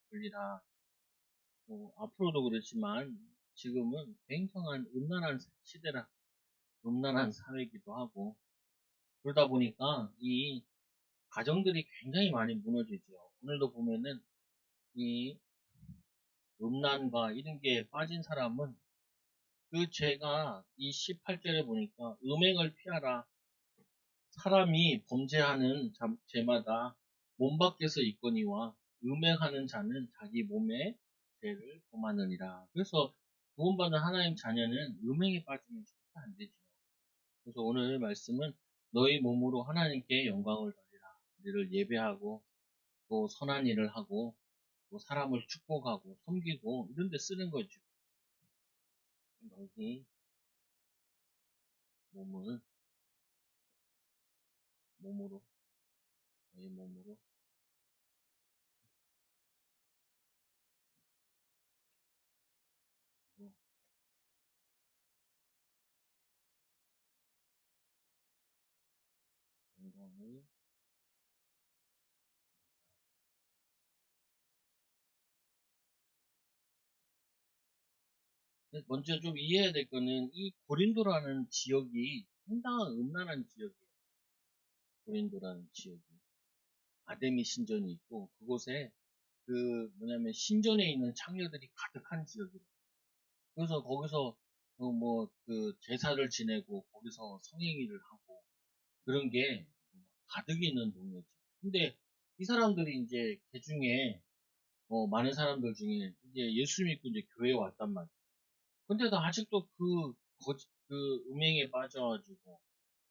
걸리라. 앞으로도 그렇지만 지금은 굉장한 음란한 시대라, 음란한 사회이기도 하고, 그러다 보니까 이 가정들이 굉장히 많이 무너지죠. 오늘도 보면은 이 음란과 이런 게 빠진 사람은 그 죄가 이 18절에 보니까 음행을 피하라. 사람이 범죄하는 죄마다 몸 밖에서 있거니와 음행하는 자는 자기 몸에 죄를 범하느니라. 그래서 구원받은 하나님 자녀는 음행에 빠지면 절대 안 되죠. 그래서 오늘 말씀은 너희 몸으로 하나님께 영광을 돌리라. 우리를 예배하고 또 선한 일을 하고 또 사람을 축복하고 섬기고 이런 데 쓰는 거죠. 너희 몸을 몸으로 너희 몸으로 영광을. 먼저 좀 이해해야 될 거는 이 고린도라는 지역이 상당한 음란한 지역이에요. 고린도라는 지역이 아데미 신전이 있고 그곳에 그 뭐냐면 신전에 있는 창녀들이 가득한 지역이에요. 그래서 거기서 그 제사를 지내고 거기서 성행위를 하고 그런 게 가득 있는 동네지. 근데 이 사람들이 이제 그 중에 많은 사람들 중에 이제 예수 믿고 이제 교회에 왔단 말이에요. 근데도 아직도 그 음행에 빠져가지고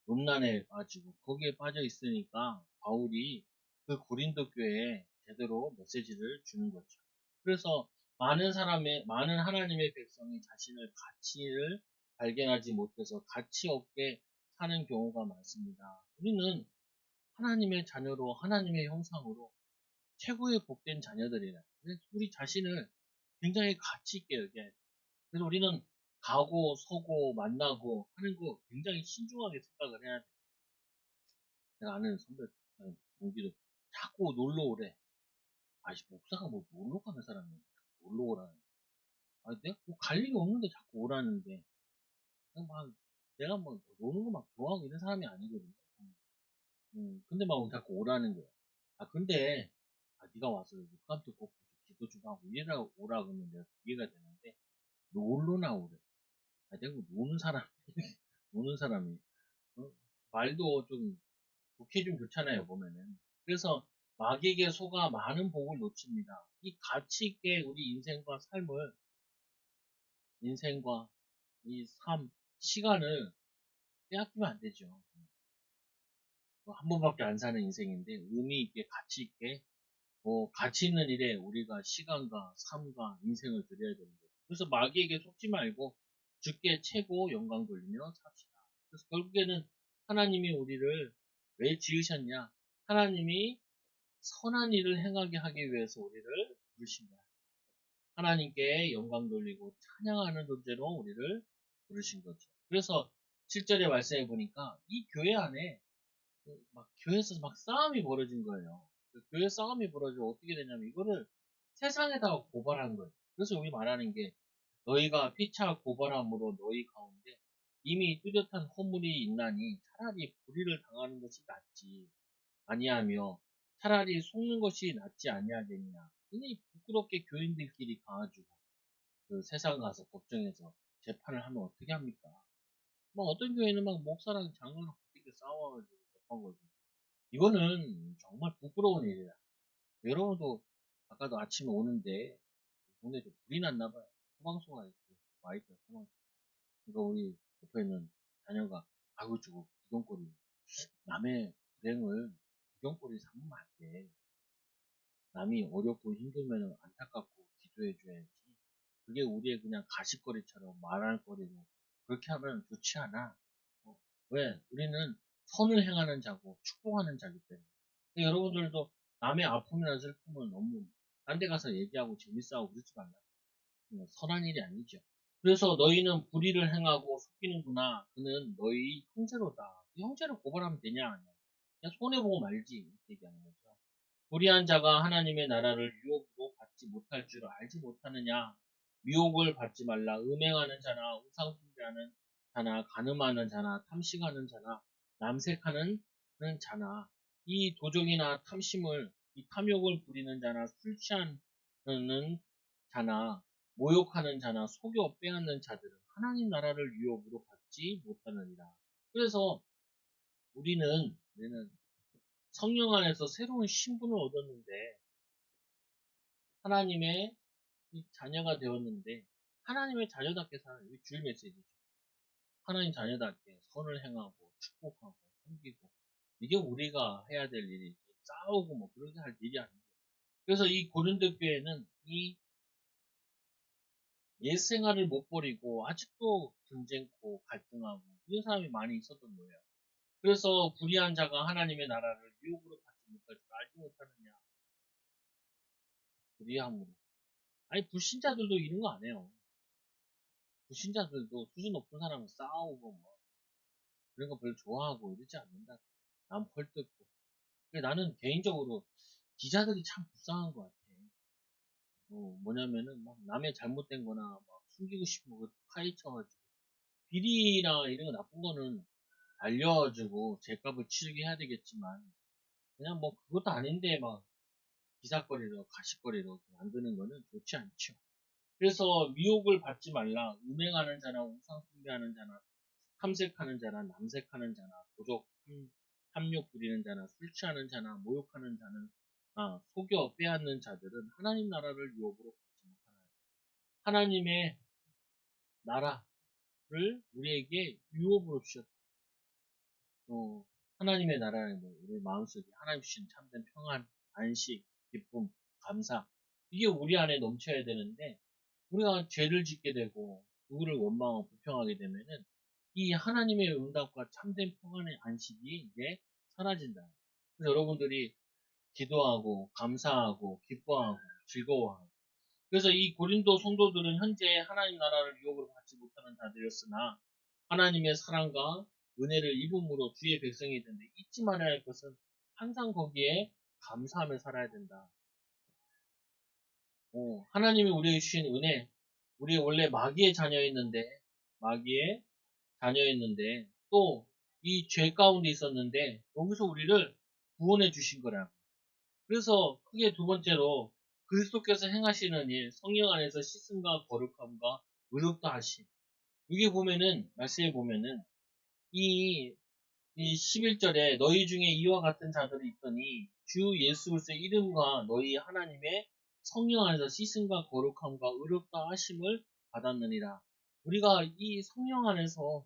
음란에 빠지고 거기에 빠져 있으니까 바울이 그 고린도 교회에 제대로 메시지를 주는 거죠. 그래서 많은 하나님의 백성이 자신을 가치를 발견하지 못해서 가치 없게 사는 경우가 많습니다. 우리는 하나님의 자녀로 하나님의 형상으로 최고의 복된 자녀들이라. 그래서 우리 자신을 굉장히 가치 있게 여겨야 돼. 그래서 우리는 가고 서고 만나고 하는 거 굉장히 신중하게 생각을 해야 돼. 내가 아는 선배, 동기도 자꾸 놀러 오래. 아씨, 목사가 뭐 놀러 가는 사람이야. 놀러 오라는. 내가 뭐 갈 일이 없는데 자꾸 오라는데. 그냥 막, 내가 뭐 노는 거 막 좋아하고 이런 사람이 아니거든요. 근데 막 자꾸 오라는 거야. 근데, 네가 와서 육감도 꼭 기도 좀 하고 이래라 오라 그러면 내가 이해가 되는데, 놀러나 오래. 내가 뭐 노는 사람, 노는 사람이, 어? 말도 좀 좋게 좀 좋잖아요, 보면은. 그래서 마귀에게 속아 많은 복을 놓칩니다. 이 가치 있게 우리 인생과 이 시간을 빼앗기면 안 되죠. 한 번밖에 안 사는 인생인데 의미 있게 가치 있게 가치 있는 일에 우리가 시간과 삶과 인생을 드려야 되는 거죠. 그래서 마귀에게 속지 말고 주께 최고 영광 돌리며 삽시다. 그래서 결국에는 하나님이 우리를 왜 지으셨냐? 하나님이 선한 일을 행하게 하기 위해서 우리를 부르신 거야. 하나님께 영광 돌리고 찬양하는 존재로 우리를 부르신 거죠. 그래서 7절에 말씀해 보니까 이 교회 안에 막 교회에서 막 싸움이 벌어진 거예요. 그 교회 싸움이 벌어지고 어떻게 되냐면 이거를 세상에다가 고발한 거예요. 그래서 여기 말하는 게 너희가 피차 고발함으로 너희 가운데 이미 뚜렷한 허물이 있나니 차라리 불의를 당하는 것이 낫지 아니하며 차라리 속는 것이 낫지 아니하겠냐. 근데 부끄럽게 교인들끼리 가가지고 그 세상 가서 법정에서 재판을 하면 어떻게 합니까? 막 어떤 교회는 막 목사랑 장로랑 그렇게 싸워가지고 재판 걸고 이거는 정말 부끄러운 일이야. 여러분도 아까도 아침에 오는데 동네 좀 불이 났나 봐요. 소방서가 이렇게 와 있더라고요. 소방서. 그러니까 우리 옆에 있는 자녀가 아이고 저거 구경거리 남의 불행을 구경거리 삼으면 안 돼. 남이 어렵고 힘들면 안타깝고 기도해줘야지. 그게 우리의 그냥 가십거리처럼 말할 거리고 그렇게 하면 좋지 않아. 왜? 우리는 선을 행하는 자고 축복하는 자기 때문에. 여러분들도 남의 아픔이나 슬픔을 너무 딴 데 가서 얘기하고 재밌어하고 그러지 말라. 선한 일이 아니죠. 그래서 너희는 불의를 행하고 속이는구나. 그는 너희 형제로다. 이 형제를 고발하면 되냐? 그냥 손해보고 말지. 이렇게 얘기하는 거죠. 불의한 자가 하나님의 나라를 유업으로 받지 받지 못할 줄 알지 못하느냐. 미혹을 받지 말라. 음행하는 자나 우상 숭배하는 자나 간음하는 자나 탐식하는 자나 남색하는 자나 이 도적이나 탐심을 이 탐욕을 부리는 자나 술 취하는 자나 모욕하는 자나 속여 빼앗는 자들은 하나님 나라를 유업으로 받지 못하느니라. 그래서 우리는 성령 안에서 새로운 신분을 얻었는데 하나님의 자녀가 되었는데 하나님의 자녀답게 사는 게 주일 메시지죠. 하나님 자녀답게 선을 행하고 축복하고 섬기고 이게 우리가 해야 될 일이지. 싸우고 뭐 그렇게 할 일이 아니에요. 그래서 이 고린도 교회는 이 옛 생활을 못 버리고 아직도 분쟁고 갈등하고 이런 사람이 많이 있었던 거예요. 그래서 불의한 자가 하나님의 나라를 유혹으로 받지 못할 줄 알지 못하느냐. 불의함으로. 아니 불신자들도 이런 거 안 해요. 불신자들도 수준 높은 사람은 싸우고 뭐 그런 거 별로 좋아하고 이러지 않는다. 남 헐뜯고. 나는 개인적으로 기자들이 참 불쌍한 것 같아. 뭐냐면은 막 남의 잘못된 거나 막 숨기고 싶은 거 파헤쳐가지고 비리나 이런 거 나쁜 거는 알려주고 죄값을 치르게 해야 되겠지만 그냥 뭐 그것도 아닌데 막 기사거리로 가십거리로 만드는 거는 좋지 않죠. 그래서 미혹을 받지 말라. 음행하는 자나 우상 숭배하는 자나 탐색하는 자나 남색하는 자나 도적 탐욕 부리는 자나 술 취하는 자나 모욕하는 자는 속여 빼앗는 자들은 하나님 나라를 유업으로 받지 못하나요. 하나님의 나라를 우리에게 유업으로 주셨다. 하나님의 나라는 뭐 우리 마음속에 하나님 주신 참된 평안, 안식, 기쁨, 감사 이게 우리 안에 넘쳐야 되는데 우리가 죄를 짓게 되고 누구를 원망하고 불평하게 되면은 이 하나님의 응답과 참된 평안의 안식이 이제 사라진다. 그래서 여러분들이 기도하고 감사하고 기뻐하고 즐거워하고 그래서 이 고린도 성도들은 현재 하나님 나라를 유혹으로 받지 못하는 자들이었으나 하나님의 사랑과 은혜를 입음으로 주의 백성이 되는데 잊지 말아야 할 것은 항상 거기에 감사하며 살아야 된다. 하나님이 우리에게 주신 은혜, 우리 원래 마귀의 자녀였는데 마귀의 자녀였는데 또 이 죄 가운데 있었는데 여기서 우리를 구원해 주신 거라고. 그래서 크게 두 번째로 그리스도께서 행하시는 일, 성령 안에서 씻음과 거룩함과 의롭다 하심. 여기 보면은 말씀에 보면은 이, 이 11절에 너희 중에 이와 같은 자들이 있더니 주 예수 그리스도의 이름과 너희 하나님의 성령 안에서 씻음과 거룩함과 의롭다 하심을 받았느니라. 우리가 이 성령 안에서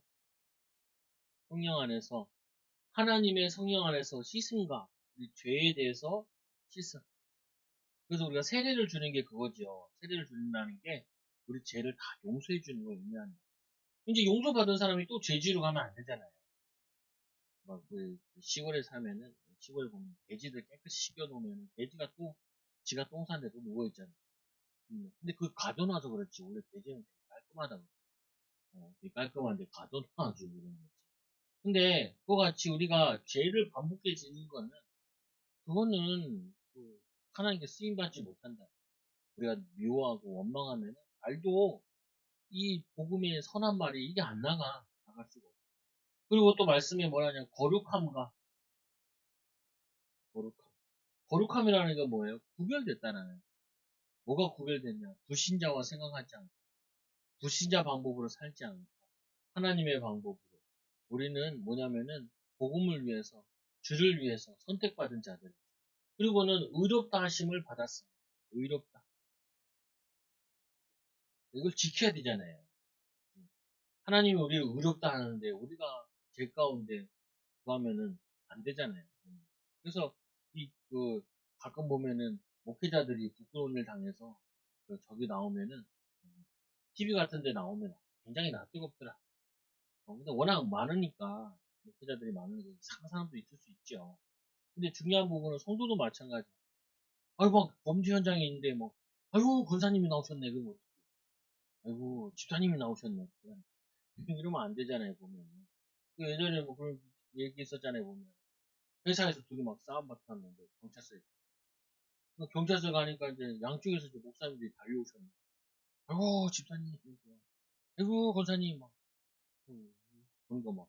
하나님의 성령 안에서 씻음과 우리 죄에 대해서 씻음. 그래서 우리가 세례를 주는 게 그거죠. 세례를 준다는 게 우리 죄를 다 용서해 주는 걸 의미한다. 이제 용서받은 사람이 또 죄지로 가면 안 되잖아요. 막 그 시골에 살면은 시골에 보면 돼지들 깨끗이 씻겨놓으면 돼지가 또 지가 똥 싼데 또 누워 있잖아요. 근데 그 가둬놔서 그렇지 원래 돼지는 되게 깔끔하다고. 되게 깔끔한데 가둬놔가지고 그런 거지. 근데 그거 같이 우리가 죄를 반복해 지는 거는 그거는 그 하나님께 쓰임 받지 못한다. 우리가 미워하고 원망하면 말도 이 복음의 선한 말이 이게 안 나갈 수가 없어. 그리고 또 말씀에 뭐라냐 거룩함과 거룩함. 거룩함이라는 게 뭐예요? 구별됐다는. 뭐가 구별됐냐? 불신자와 생각하지 않고 불신자 방법으로 살지 않고 하나님의 방법으로 우리는 뭐냐면은 복음을 위해서 주를 위해서 선택받은 자들. 그리고는 의롭다 하심을 받았습니다. 의롭다. 이걸 지켜야 되잖아요. 하나님이 우리를 의롭다 하는데 우리가 죄 가운데 구하면은 안 되잖아요. 그래서 가끔 보면은 목회자들이 부끄러운 일 당해서 저기 나오면은 TV 같은 데 나오면 굉장히 나 뜨겁더라. 근데 워낙 많으니까 목회자들이 많으니까 이상한 사람도 있을 수 있죠. 근데 중요한 부분은 성도도 마찬가지. 아유 막 범죄 현장에 있는데 뭐 아유 권사님이 나오셨네 그거 아이고 집사님이 나오셨네 이러면 안 되잖아요 보면. 예전에 뭐 그런 얘기 있었잖아요 보면. 회사에서 둘이 막 싸움 받았는데 경찰서에. 경찰서 가니까 이제 양쪽에서 이제 목사님들이 달려오셨네. 아이고, 집사님. 아이고, 권사님. 막, 그러니까 막,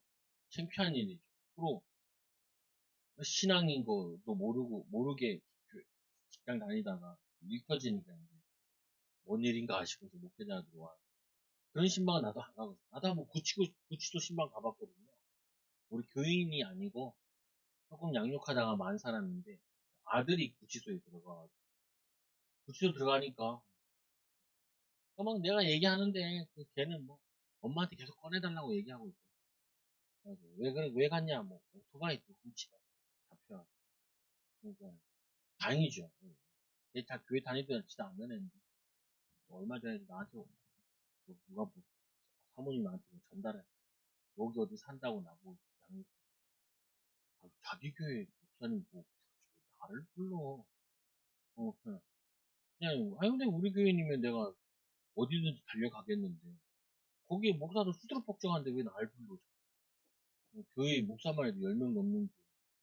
창피한 일이죠. 서로 신앙인 거도 모르게 직장 다니다가 일 터지니까 이제 뭔 일인가 하시고서 목회자 들어와. 그런 신방은 나도 안 가거든. 나도 한번 구치소 신방 가봤거든요. 우리 교인이 아니고 조금 양육하다가 만 사람인데 아들이 구치소에 들어가. 구치소 들어가니까 막 내가 얘기하는데 걔는 뭐 엄마한테 계속 꺼내달라고 얘기하고 있어. 왜 갔냐? 뭐 오토바이 또 훔치다 잡혀. 그러니까 다행이죠. 얘 다 교회 다니던 지도 않는 애인데 얼마 전에도 나한테 누가 뭐 사모님 나한테 전달해. 여기 어디 산다고 나보고 양육. 자기 교회 목사님 뭐 나를 불러. 아니 근데 우리 교회님면 내가 어디든지 달려가겠는데 거기에 목사도 수두룩 복잡한데 왜 날 불러? 교회 목사만 해도 10명 넘는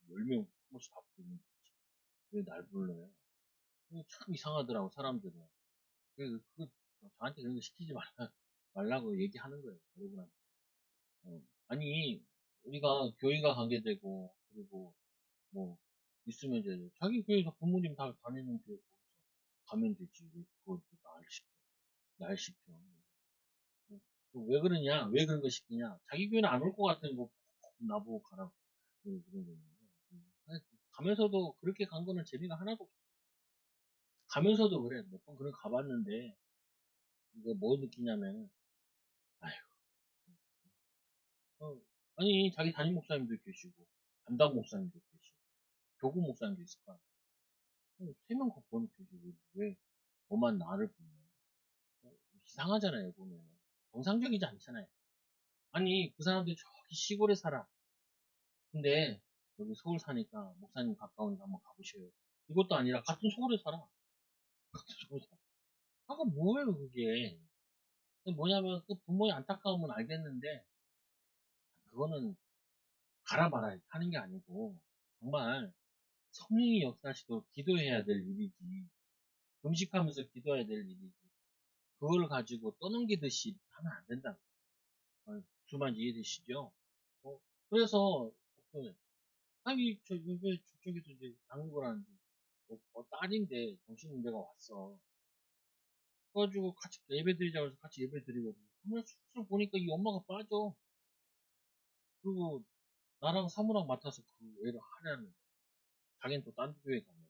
교회 10명 한 번씩 다 부르는 왜 날 불러요? 참 이상하더라고 사람들은. 저한테 그런 거 시키지 말라고 얘기하는 거예요 여러분한테. 아니 우리가 교회가 관계되고 그리고 뭐 있으면 이제 자기 교회에서 부모님 다 다니는 교회 가면 되지 왜 그걸 날 시켜. 왜 그러냐? 왜 그런 거 시키냐? 자기 교회는 안 올 것 같은 거 나보고 가라고. 그런 거예요. 가면서도 그렇게 간 거는 재미가 하나도 없어. 가면서도 그래. 몇 번 그런 거 가봤는데, 이거 뭐 느끼냐면, 아휴, 아니, 자기 담임 목사님도 계시고, 담당 목사님도 계시고, 교구 목사님도 있을 거 아니야. 3명 보면 되지. 왜, 너만 나를 보냐. 이상하잖아요, 보면. 정상적이지 않잖아요. 아니, 그 사람들이 저기 시골에 살아. 근데 여기 서울 사니까 목사님 가까우니까 한번 가보셔요. 이것도 아니라 같은 서울에 살아. 같은 서울에 살아. 아까 뭐예요 그게? 뭐냐면 그 부모의 안타까움은 알겠는데 그거는 가라 마라 하는 게 아니고 정말 성령이 역사하시도록 기도해야 될 일이지. 금식하면서 기도해야 될 일이지. 그걸 가지고 떠넘기듯이 하면 안 된다. 무슨 말인지 이해되시죠? 그래서 아니 왜 저쪽에서 이제 양육을 하는데 딸인데 정신문제가 왔어. 그래가지고 같이 예배 드리자고 해서 같이 예배 드리거든요. 그러면 쑥쑥 보니까 이 엄마가 빠져. 그리고 나랑 사무랑 맡아서 그 애를 하려는 거야. 자기는 또 딴 교회 가면.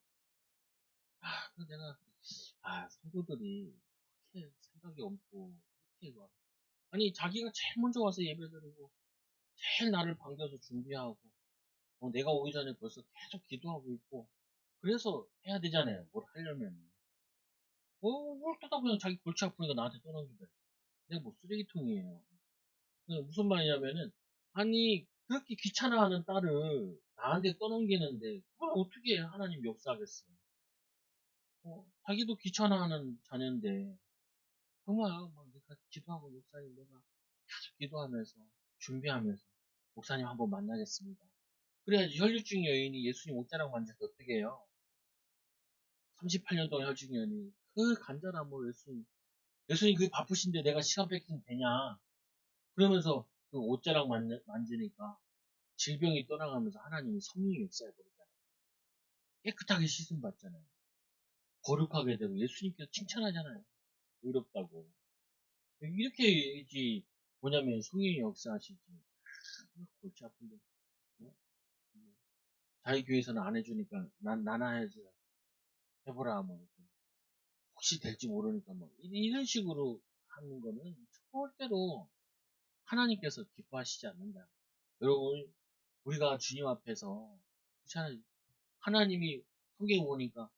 그래서 내가, 성도들이 그렇게 생각이 없고, 그렇게 막. 아니, 자기가 제일 먼저 와서 예배 드리고, 제일 나를 반겨서 준비하고, 내가 오기 전에 벌써 계속 기도하고 있고, 그래서 해야 되잖아요. 뭘 하려면. 뭘 떠다 그냥 자기 골치 아프니까 나한테 떠넘기다. 내가 뭐 쓰레기통이에요. 무슨 말이냐면은, 아니, 그렇게 귀찮아하는 딸을 나한테 떠넘기는데, 그걸 어떻게 하나님 역사하겠어. 자기도 귀찮아하는 자녀인데, 정말, 막 내가 기도하고, 목사님, 내가 계속 기도하면서, 준비하면서, 목사님 한번 만나겠습니다. 그래야지 혈류증 여인이 예수님 옷자락 만져서 어떻게 해요? 38년 동안 혈류증 여인이, 그 간절함으로 예수님 그게 바쁘신데 내가 시간 뺏기면 되냐? 그러면서 그 옷자락 만지니까, 질병이 떠나가면서 하나님이 성령의 역사에 버리잖아요. 깨끗하게 씻음 받잖아요. 거룩하게 되고 예수님께서 칭찬하잖아요. 의롭다고. 이렇게지 뭐냐면 성령의 역사하시지. 골치 아픈데. 어? 자기 교회에서는 안 해주니까 나나 해보라 뭐 혹시 될지 모르니까 뭐 이런 식으로 하는 거는 절대로 하나님께서 기뻐하시지 않는다. 여러분 우리가 주님 앞에서 하나님이 성경에 보니까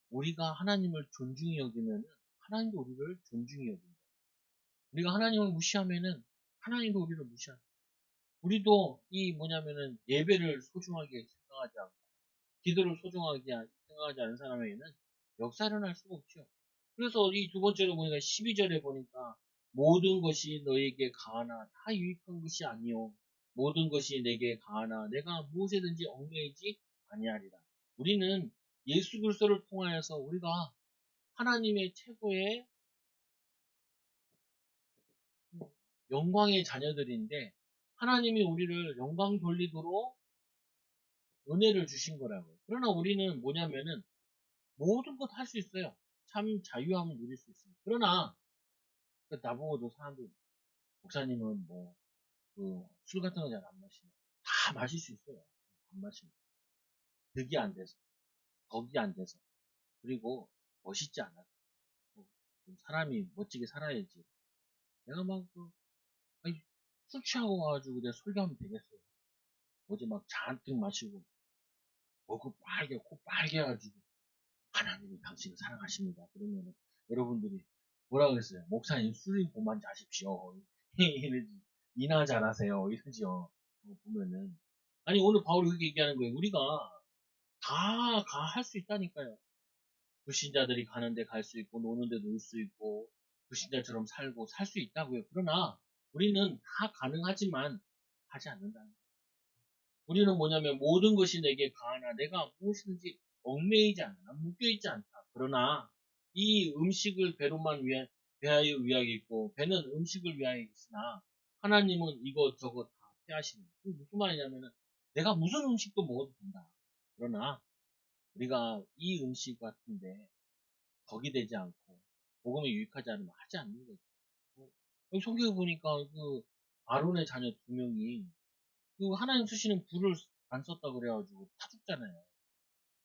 우리가 하나님을 존중히 여기면 하나님도 우리를 존중히 여긴다. 우리가 하나님을 무시하면은 하나님도 우리를 무시한다. 우리도 이 뭐냐면은 예배를 소중하게 생각하지 않고 기도를 소중하게 생각하지 않은 사람에게는 역사를 할 수가 없죠. 그래서 이 두 번째로 보니까 12절에 보니까 모든 것이 너에게 가하나 다 유익한 것이 아니요 모든 것이 내게 가하나 내가 무엇에든지 얽매이지 아니하리라. 우리는 예수 그리스도를 통하여서 우리가 하나님의 최고의 영광의 자녀들인데 하나님이 우리를 영광 돌리도록 은혜를 주신 거라고요. 그러나 우리는 뭐냐면은 모든 것 할 수 있어요. 참 자유함을 누릴 수 있습니다. 그러나 나보고도 사람들 목사님은 뭐 술 같은 거 잘 안 마시면 다 마실 수 있어요. 안 마시면 득이 안 돼서 덕이 안 돼서 그리고 멋있지 않아서 사람이 멋지게 살아야지. 내가 막 아니, 술 취하고 와가지고 내가 설교하면 되겠어요. 어제 막 잔뜩 마시고 얼굴 빨개 코 빨개 가지고 하나님이 당신을 사랑하십니다. 그러면 여러분들이 뭐라 그랬어요? 목사님 술이 그만 자십시오. 이러지. 이나 잘하세요. 이러죠. 보면은. 아니, 오늘 바울이 그렇게 얘기하는 거예요. 우리가 다 할 수 있다니까요. 불신자들이 가는데 갈 수 있고, 노는데 놀 수 있고, 불신자처럼 살고, 살 수 있다고요. 그러나, 우리는 다 가능하지만, 하지 않는다는 거예요. 우리는 뭐냐면, 모든 것이 내게 가하나, 내가 무엇이든지 얽매이지 않아, 묶여있지 않다. 그러나, 이 음식을 배로만 위하여 위하겠고, 배는 음식을 위하여 있으나, 하나님은 이것저것 다 피하시는. 무슨 말이냐면은, 내가 무슨 음식도 먹어도 된다. 그러나, 우리가 이 음식 같은데, 덕이 되지 않고 복음에 유익하지 않으면 하지 않는 거죠. 여기 성경에 보니까 아론의 자녀 두 명이 하나님 쓰시는 불을 안 썼다 그래가지고 타 죽잖아요.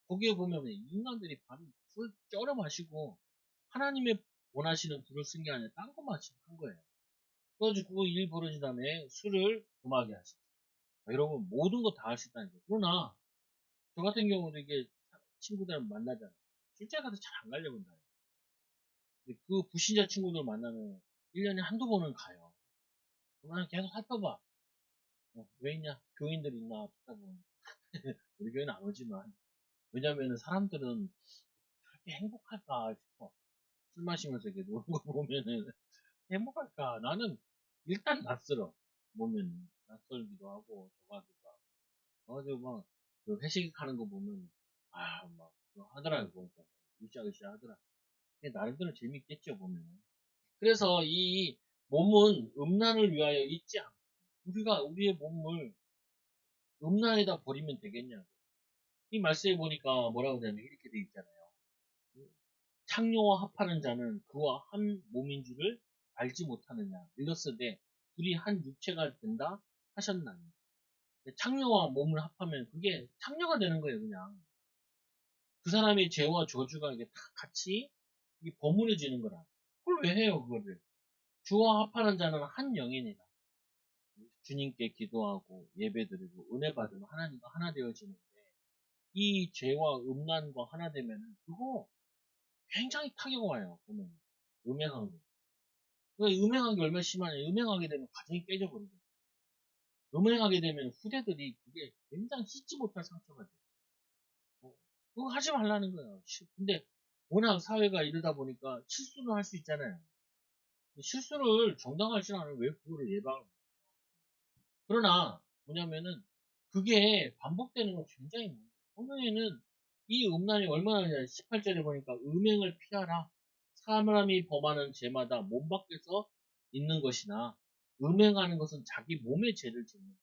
거기에 보면 인간들이 바로 술 쩔어 마시고 하나님의 원하시는 불을 쓴 게 아니라 딴 거 마시고 한 거예요. 그래가지고 그 일 벌어진 다음에 술을 금하게 하시죠. 여러분 모든 거 다 할 수 있다는 거예요. 그러나 저 같은 경우도 이게 친구들 만나잖아요. 술자리 가서 잘 안 가려고 한다. 그 불신자 친구들 만나면 1년에 한두 번은 가요. 그러면 계속 살펴봐. 왜 있냐? 교인들 있나? 찾다 보면. 우리 교회는 안 오지만. 왜냐면은 사람들은 그렇게 행복할까 싶어. 술 마시면서 이렇게 노는 거 보면은 행복할까? 나는 일단 낯설어. 보면 낯설기도 하고 저거 하기도 하고. 그래가지고 막그 회식하는 거 보면 막 그거 하더라고 보니까 으쌰으쌰 하더라. 근데 나름대로 재밌겠죠 보면은. 그래서 이 몸은 음란을 위하여 있지 않고 우리가 우리의 몸을 음란에다 버리면 되겠냐고. 이 말씀에 보니까 뭐라고 하냐면 이렇게 돼 있잖아요. 창녀와 합하는 자는 그와 한 몸인 줄을 알지 못하느냐. 읽었을 때 둘이 한 육체가 된다 하셨나니. 창녀와 몸을 합하면 그게 창녀가 되는 거예요, 그냥. 그 사람의 죄와 저주가 이게 다 같이 이게 버무려지는 거라. 그걸 왜 해요, 그거를? 주와 합하는 자는 한 영이니라. 주님께 기도하고 예배드리고 은혜 받으면 하나님과 하나 되어지는데 이 죄와 음란과 하나 되면은 그거 굉장히 타격 와요. 보면 음행한 거. 왜 음행한 게 얼마나 심하냐? 음행하게 되면 가정이 깨져버리죠. 음행하게 되면 후대들이 그게 굉장히 씻지 못할 상처가 돼요. 그거 하지 말라는 거예요. 근데 워낙 사회가 이러다 보니까 실수는 할 수 있잖아요. 실수를 정당화하지 않으면 왜 그거를 예방을 그러나 뭐냐면은 그게 반복되는 건 굉장히 많아요. 성경에는 이 음란이 얼마나 18절에 보니까 음행을 피하라. 사람이 범하는 죄마다 몸 밖에서 있는 것이나 음행하는 것은 자기 몸에 죄를 짓는 거예요.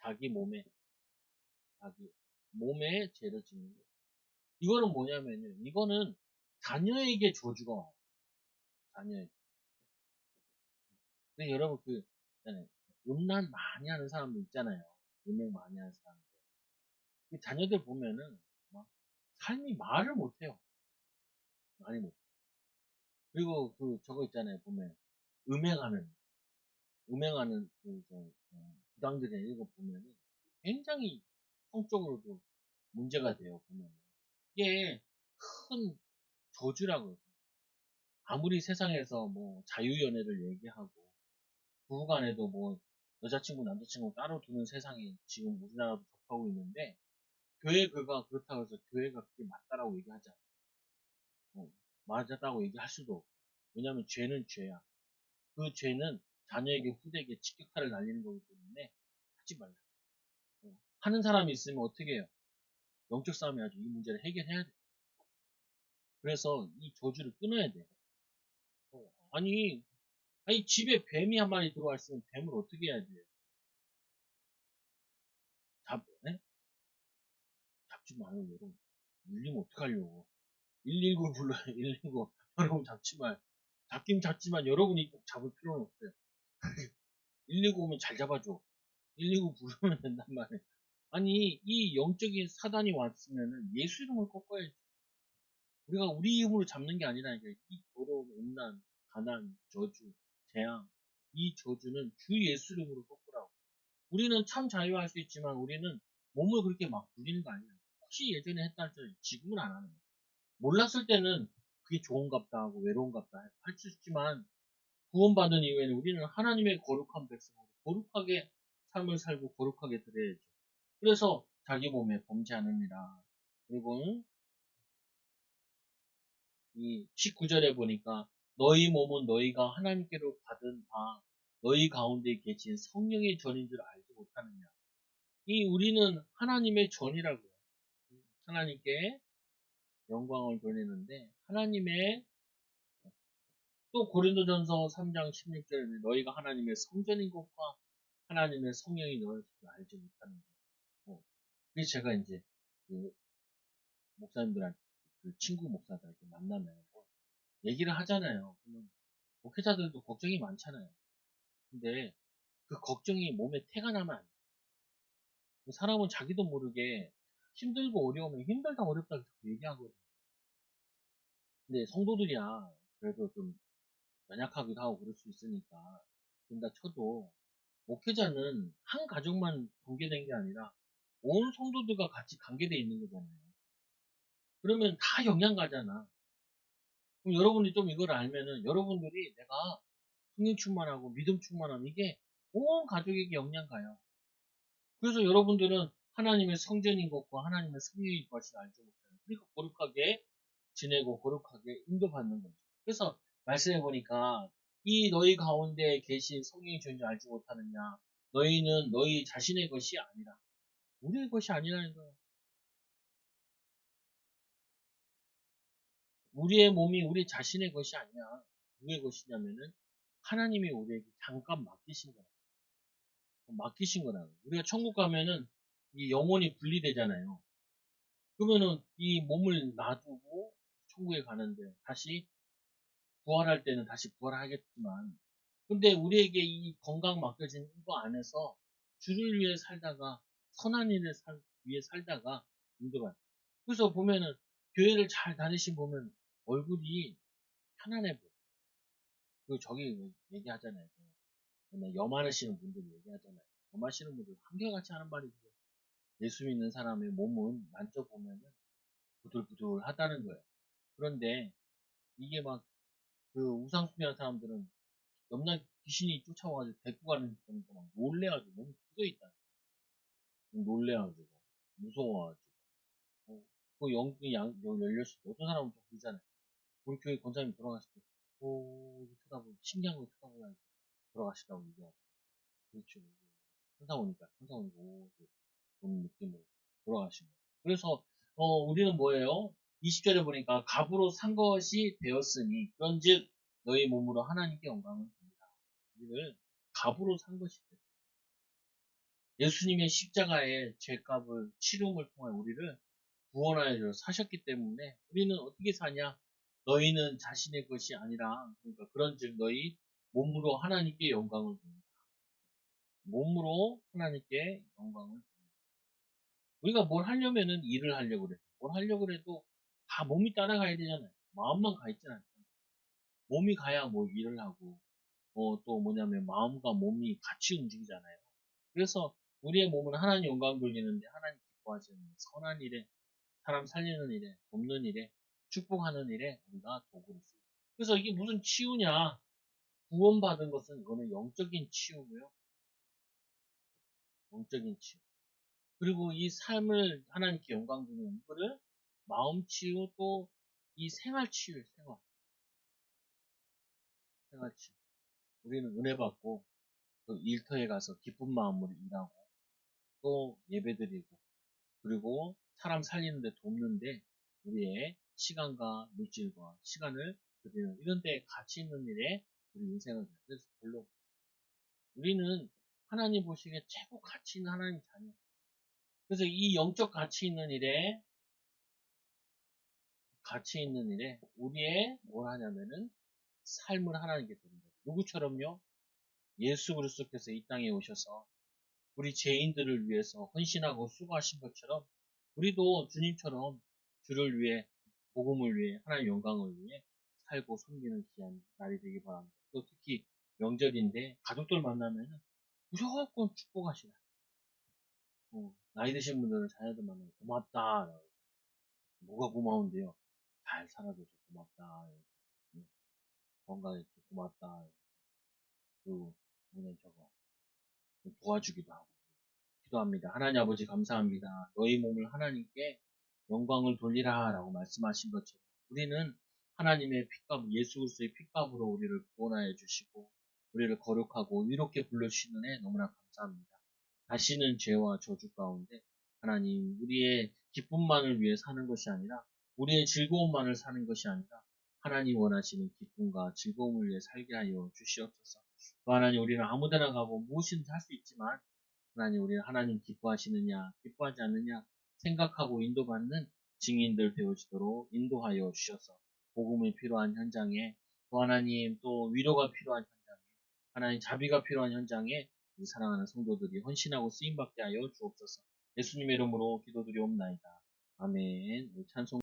자기 몸에 죄를 짓는 거예요. 이거는 뭐냐면요. 이거는 자녀에게 저주가 와요. 자녀에게. 근데 여러분 있잖아요. 음란 많이 하는 사람들 있잖아요. 음행 많이 하는 사람. 자녀들 보면은 막 삶이 말을 못해요. 많이 못. 그리고 저거 있잖아요. 보면 음행하는 부당들이 이거 보면은 굉장히 성적으로도 문제가 돼요. 보면 이게 큰 저주라고요. 아무리 세상에서 뭐 자유연애를 얘기하고 부부간에도 뭐 여자친구 남자친구 따로 두는 세상이 지금 우리나라도 접하고 있는데 교회 그가 그렇다고 해서 교회가 그게 맞다라고 얘기하지 않아요. 맞았다고 얘기할 수도 없고. 왜냐하면 죄는 죄야. 그 죄는 자녀에게 후대에게 직격탄을 날리는 거기 때문에 하지 말라. 하는 사람이 있으면 어떻게 해요? 영적 싸움이 아주 이 문제를 해결해야 돼. 그래서 이 저주를 끊어야 돼. 아니, 집에 뱀이 한 마리 들어와 있으면 뱀을 어떻게 해야 돼요? 예? 잡지 마요, 여러분. 물리면 어떡하려고. 119를 불러요, 119. 여러분 잡지 마요. 잡긴 잡지만 여러분이 꼭 잡을 필요는 없어요. 119 오면 잘 잡아줘. 119 부르면 된단 말이에요. 아니, 이 영적인 사단이 왔으면은 예수 이름을 꺾어야지. 우리가 우리 힘으로 잡는 게 아니라니까. 이 더러운 음란, 가난, 저주, 재앙. 이 저주는 주 예수 이름으로 꺾으라고. 우리는 참 자유할 수 있지만 우리는 몸을 그렇게 막 굴리는 거 아니야. 혹시 예전에 했다 할지 지금은 안 하는 거야. 몰랐을 때는 그게 좋은갑다 하고 외로운갑다 할 수 있지만 구원받은 이후에는 우리는 하나님의 거룩한 백성으로 거룩하게 삶을 살고 거룩하게 드려야죠. 그래서 자기 몸에 범죄하느니라. 그리고 이 19절에 보니까 너희 몸은 너희가 하나님께로 받은 바 너희 가운데 계신 성령의 전인 줄 알지 못하느냐. 이 우리는 하나님의 전이라고요. 하나님께 영광을 돌리는데 하나님의 또 고린도전서 3장 16절에 너희가 하나님의 성전인 것과 하나님의 성령이 너희를 알지 못하는 거. 그래서 제가 이제 그 목사님들한테 그 친구 목사들한테 만나면 얘기를 하잖아요. 그러면 목회자들도 걱정이 많잖아요. 근데 그 걱정이 몸에 태가 나면 안 돼. 사람은 자기도 모르게 힘들고 어려우면 힘들다 어렵다 자꾸 얘기하거든요. 근데 성도들이야 그래도 좀 연약하기도 하고 그럴 수 있으니까 그런다 쳐도 목회자는 한 가족만 관계된 게 아니라 온 성도들과 같이 관계돼 있는 거잖아요. 그러면 다 영향 가잖아. 그럼 여러분이 좀 이걸 알면은 여러분들이 내가 성령 충만하고 믿음 충만하면 이게 온 가족에게 영향 가요. 그래서 여러분들은 하나님의 성전인 것과 하나님의 성령인 것을 알지 못해요. 그러니까 거룩하게 지내고 거룩하게 인도받는 거죠. 그래서 말씀해 보니까 이 너희 가운데 계신 성령이 존재 알지 못하느냐. 너희는 너희 자신의 것이 아니라 우리의 것이 아니라는 거예요. 우리의 몸이 우리 자신의 것이 아니야. 누구의 것이냐면은 하나님이 우리에게 잠깐 맡기신 거야. 맡기신 거라고. 우리가 천국 가면은 이 영혼이 분리되잖아요. 그러면은 이 몸을 놔두고 천국에 가는데 다시 부활할 때는 다시 부활하겠지만 근데 우리에게 이 건강 맡겨진 이거 안에서 주를 위해 살다가 선한 일을 위해 살다가 인도가 그래서 보면은 교회를 잘 다니신 보면 얼굴이 편안해 보여. 그 저기 얘기하잖아요. 염 많으시는 분들 얘기하잖아요. 염 많으시는 분들 한결같이 하는 말이 죠 예수 믿는 사람의 몸은 만져보면은 부들부들하다는 거예요. 그런데 이게 막 그 우상숭배하는 사람들은 염라 귀신이 쫓아와가지고 데리고 가는 경우가 막 놀래가지고 너무 굳어있다. 놀래가지고 무서워가지고 그 영이 열렸을 때 어떤 사람은 좀 그러잖아요. 우리 교회 권사님 돌아가실 때 이렇게 쳐다보고 신기한 걸 쳐다보고 돌아가시다고 얘기하고 그렇죠. 천사 오니까 그런 느낌으로 돌아가신 거예요. 그래서 우리는 뭐예요? 20절에 보니까 갑으로 산 것이 되었으니 그런즉 너희 몸으로 하나님께 영광을 듭니다. 우리를 갑으로 산 것이 돼요. 예수님의 십자가의 죄값을 치름을 통해 우리를 구원하여 사셨기 때문에 우리는 어떻게 사냐? 너희는 자신의 것이 아니라 그러니까 그런즉 너희 몸으로 하나님께 영광을 줍니다. 몸으로 하나님께 영광을 줍니다. 우리가 뭘 하려면은 일을 하려고 그래. 뭘 하려고 그래도 다 몸이 따라가야 되잖아요. 마음만 가 있진 않잖아요. 몸이 가야 뭐 일을 하고 또 뭐냐면 마음과 몸이 같이 움직이잖아요. 그래서 우리의 몸은 하나님 영광 돌리는데 하나님 기뻐하시는 선한 일에 사람 살리는 일에 돕는 일에 축복하는 일에 우리가 도구를 쓰고 그래서 이게 무슨 치유냐 구원받은 것은 이거는 영적인 치유고요. 영적인 치유. 그리고 이 삶을 하나님께 영광 주는 이거를 마음 치유 또 이 생활 치유 생활 치유. 우리는 은혜 받고 그 일터에 가서 기쁜 마음으로 일하고 또 예배드리고 그리고 사람 살리는데 돕는데 우리의 시간과 물질과 시간을 드리는 이런 데 가치 있는 일에 우리 인생을 그래서 별로 우리는 하나님 보시기에 최고 가치 있는 하나님 자녀. 그래서 이 영적 가치 있는 일에 우리의 뭘 하냐면은 삶을 하나님께 드립니다. 누구처럼요? 예수 그리스도께서 이 땅에 오셔서 우리 죄인들을 위해서 헌신하고 수고하신 것처럼 우리도 주님처럼 주를 위해 복음을 위해 하나님의 영광을 위해 살고 섬기는 귀한 날이 되기 바랍니다. 또 특히 명절인데 가족들 만나면 무조건 축복하시라. 나이 드신 분들은 자녀들 만나면 고맙다. 뭐가 고마운데요? 잘 살아줘서 고맙다. 건강해서 고맙다. 그리고 뭐냐 저거 도와주기도 하고 기도합니다. 하나님 아버지 감사합니다. 너희 몸을 하나님께 영광을 돌리라 라고 말씀하신 것처럼 우리는 하나님의 핏값, 예수 그리스도의 핏값으로 우리를 구원하여 주시고 우리를 거룩하고 위롭게 불러주시는 애 너무나 감사합니다. 다시는 죄와 저주 가운데 하나님 우리의 기쁨만을 위해 사는 것이 아니라 우리의 즐거움만을 사는 것이 아니라 하나님 원하시는 기쁨과 즐거움을 위해 살게 하여 주시옵소서. 또 하나님 우리는 아무데나 가고 무엇이든지 할 수 있지만 하나님 우리는 하나님 기뻐하시느냐 기뻐하지 않느냐 생각하고 인도받는 증인들 되어지도록 인도하여 주셔서 복음이 필요한 현장에 또 하나님 또 위로가 필요한 현장에 하나님 자비가 필요한 현장에 우리 사랑하는 성도들이 헌신하고 쓰임받게 하여 주옵소서. 예수님의 이름으로 기도드리옵나이다. 아멘. 찬송